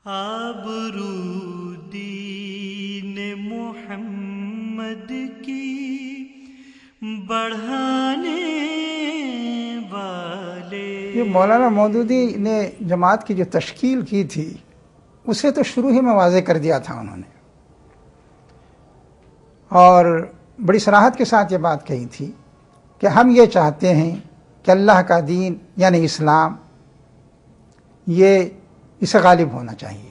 آبرو دین محمد کی بڑھانے والے. یہ مولانا مودودی نے جماعت کی جو تشکیل کی تھی اسے تو شروع ہی میں واضح کر دیا تھا انہوں نے، اور بڑی صراحت کے ساتھ یہ بات کہی تھی کہ ہم یہ چاہتے ہیں کہ اللہ کا دین یعنی اسلام یہ اسے غالب ہونا چاہیے،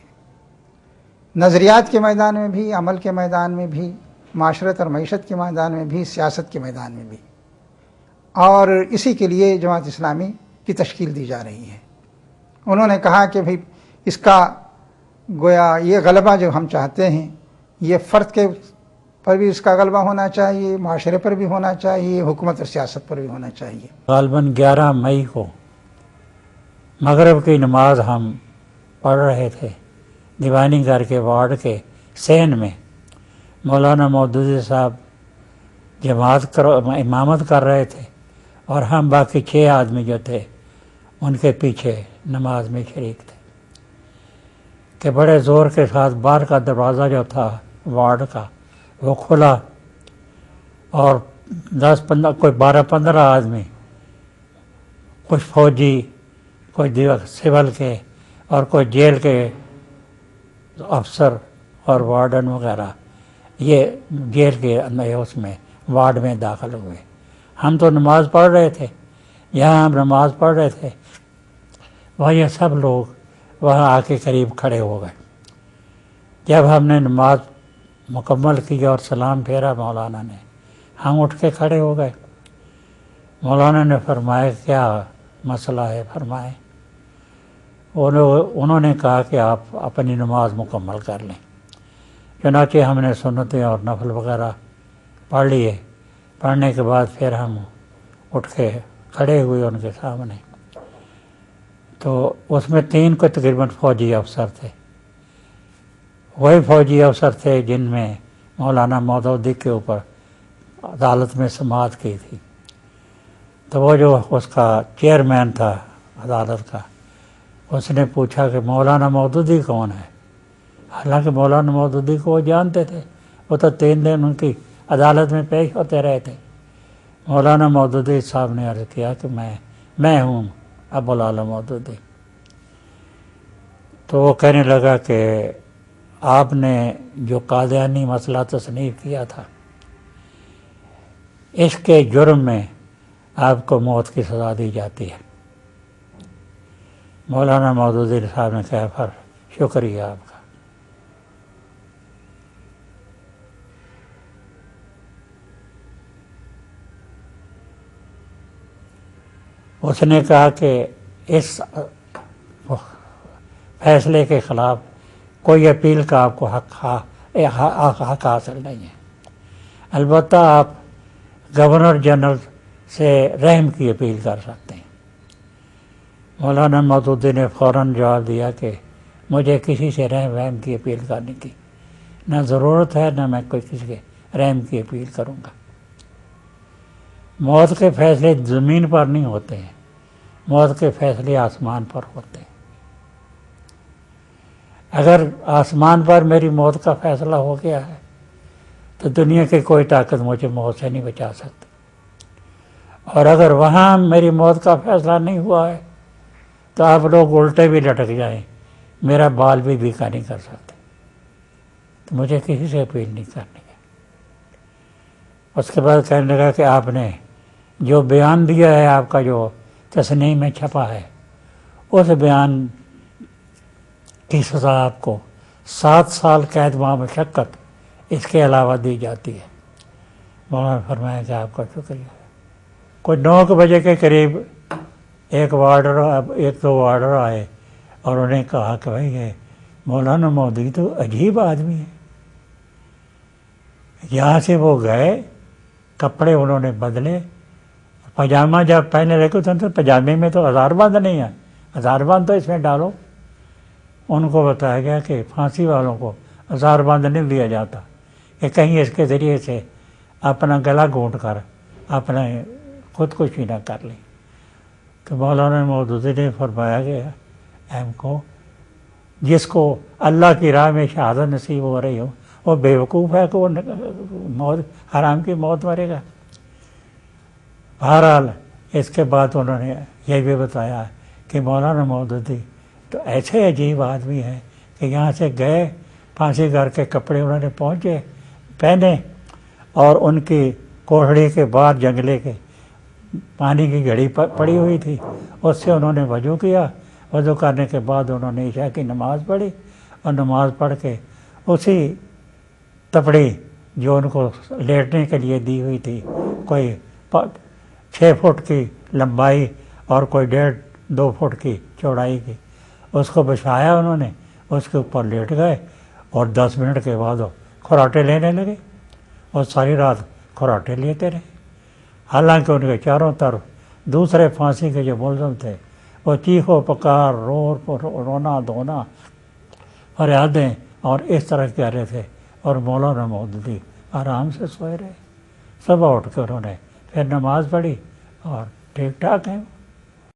نظریات کے میدان میں بھی، عمل کے میدان میں بھی، معاشرت اور معیشت کے میدان میں بھی، سیاست کے میدان میں بھی، اور اسی کے لیے جماعت اسلامی کی تشکیل دی جا رہی ہے. انہوں نے کہا کہ بھئی اس کا گویا یہ غلبہ جو ہم چاہتے ہیں یہ فرد کے پر بھی اس کا غلبہ ہونا چاہیے، معاشرے پر بھی ہونا چاہیے، حکومت اور سیاست پر بھی ہونا چاہیے. غالباً 11 مئی کو مغرب کی نماز ہم پڑھ رہے تھے دیوانی گھر کے وارڈ کے سین میں. مولانا مودودی صاحب امامت کر رہے تھے اور ہم باقی 6 آدمی جو تھے ان کے پیچھے نماز میں شریک تھے کہ بڑے زور کے ساتھ باہر کا دروازہ جو تھا وارڈ کا وہ کھلا اور 12-15 آدمی، کچھ فوجی، کچھ سول کے اور کچھ جیل کے افسر اور وارڈن وغیرہ یہ جیل کے اندر اس میں وارڈ میں داخل ہوئے. ہم تو نماز پڑھ رہے تھے، یہاں ہم نماز پڑھ رہے تھے وہاں یہ سب لوگ وہاں آ کے قریب کھڑے ہو گئے. جب ہم نے نماز مکمل کی اور سلام پھیرا مولانا نے، ہم اٹھ کے کھڑے ہو گئے. مولانا نے فرمایا کیا مسئلہ ہے فرمائیں. انہوں نے کہا کہ آپ اپنی نماز مکمل کر لیں. چنانچہ ہم نے سنتیں اور نفل وغیرہ پڑھ لیے. پڑھنے کے بعد پھر ہم اٹھ کے کھڑے ہوئے ان کے سامنے. تو اس میں 3 کو تقریباً فوجی افسر تھے، وہی فوجی افسر تھے جن میں مولانا مودودی کے اوپر عدالت میں سماعت کی تھی. تو وہ جو اس کا چیئرمین تھا عدالت کا، اس نے پوچھا کہ مولانا مودودی کون ہے. حالانکہ مولانا مودودی کو وہ جانتے تھے، وہ تو 3 دن ان کی عدالت میں پیش ہوتے رہے تھے. مولانا مودودی صاحب نے عرض کیا کہ میں ہوں ابو العلا مودودی. تو وہ کہنے لگا کہ آپ نے جو قادیانی مسئلہ تصنیف کیا تھا اس کے جرم میں آپ کو موت کی سزا دی جاتی ہے. مولانا مودودی صاحب نے کہا شکریہ آپ کا. اس نے کہا کہ اس فیصلے کے خلاف کوئی اپیل کا آپ کو حق حاصل نہیں ہے، البتہ آپ گورنر جنرل سے رحم کی اپیل کر سکتے ہیں. مولانا مودودی نے فوراً جواب دیا کہ مجھے کسی سے رحم کی اپیل کرنے کی نہ ضرورت ہے، نہ میں کوئی کسی کے رحم کی اپیل کروں گا. موت کے فیصلے زمین پر نہیں ہوتے ہیں، موت کے فیصلے آسمان پر ہوتے ہیں. اگر آسمان پر میری موت کا فیصلہ ہو گیا ہے تو دنیا کی کوئی طاقت مجھے موت سے نہیں بچا سکتی، اور اگر وہاں میری موت کا فیصلہ نہیں ہوا ہے تو آپ لوگ الٹے بھی لٹک جائیں، میرا بال بھی بیکا نہیں کر سکتے. تو مجھے کسی سے اپیل نہیں کرنی ہے. اس کے بعد کہنے لگا کہ آپ نے جو بیان دیا ہے، آپ کا جو تصنیف میں چھپا ہے، اس بیان کی سزا آپ کو 7 سال قید مع مشقت اس کے علاوہ دی جاتی ہے. مولانا نے فرمایا کہ آپ کا شکریہ. کوئی 9 بجے کے قریب ایک دو وارڈر آئے اور انہوں نے کہا کہ بھائی یہ مولانا مودودی تو عجیب آدمی ہے. یہاں سے وہ گئے، کپڑے انہوں نے بدلے، پاجامہ جب پہنے رکھے تو پاجامے میں تو ہزار بند نہیں ہے، ہزار بند تو اس میں ڈالو. ان کو بتایا گیا کہ پھانسی والوں کو ہزار بند نہیں دیا جاتا، کہ کہیں اس کے ذریعے سے اپنا گلا گھونٹ کر اپنا خودکشی نہ کر لیں. تو مولانا مودودی نے فرمایا کہ ہم کو جس کو اللہ کی راہ میں شہادت نصیب ہو رہی ہو وہ بیوقوف ہے کہ وہ موت حرام کی موت مرے گا. بہرحال اس کے بعد انہوں نے یہ بھی بتایا کہ مولانا مودودی تو ایسے عجیب آدمی ہیں کہ یہاں سے گئے، پھانسی گھر کے کپڑے انہوں نے پہنے اور ان کی کوٹڑی کے باہر جنگلے کے پانی کی گھڑی پڑی ہوئی تھی، اس سے انہوں نے وضو کیا. وضو کرنے کے بعد انہوں نے عشاء کی نماز پڑھی اور نماز پڑھ کے اسی تپڑی جو ان کو لیٹنے کے لیے دی ہوئی تھی، کوئی 6 فٹ کی لمبائی اور کوئی 1.5-2 فٹ کی چوڑائی کی، اس کو بچھایا انہوں نے، اس کے اوپر لیٹ گئے اور 10 منٹ کے بعد وہ کھراٹے لینے لگے اور ساری رات کھراٹے لیتے رہے. حالانکہ ان کے چاروں طرف دوسرے پھانسی کے جو ملزم تھے وہ چیخو پکار، رونا دھونا، فریادیں اور اس طرح کہہ رہے تھے، اور مولانا مودودی آرام سے سوئے رہے. صبح اٹھ کے انہوں نے پھر نماز پڑھی اور ٹھیک ٹھاک ہیں.